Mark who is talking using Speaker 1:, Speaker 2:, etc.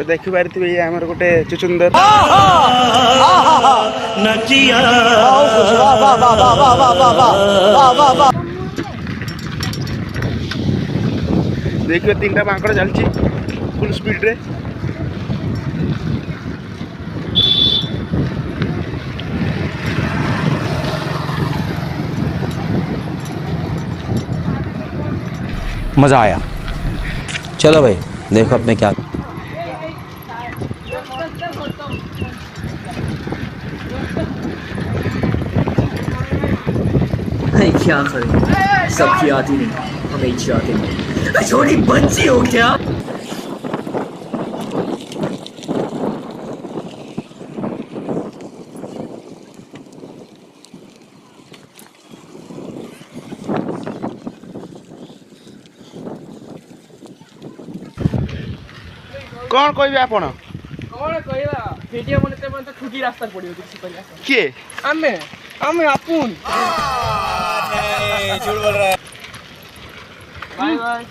Speaker 1: तो देखि पारथिबे ये हमर गोटे चुचुंदर देखिए 3टा माकड़ चलची फुल स्पीड रे।
Speaker 2: मजा आया। चलो भाई देखो अपने क्या
Speaker 3: क्या करें, सबकी आती नहीं, हमें इच्छा आती नहीं। छोटी बच्ची हो क्या?
Speaker 1: कौन कहबे आपण
Speaker 4: कौन कहला वीडियो बनते बनते ठुकी रास्ता पड़ियो किसी पहले
Speaker 1: किए
Speaker 4: हमें हमें अपुन
Speaker 1: नहीं झूठ बोल रहा है।
Speaker 4: Bye bye.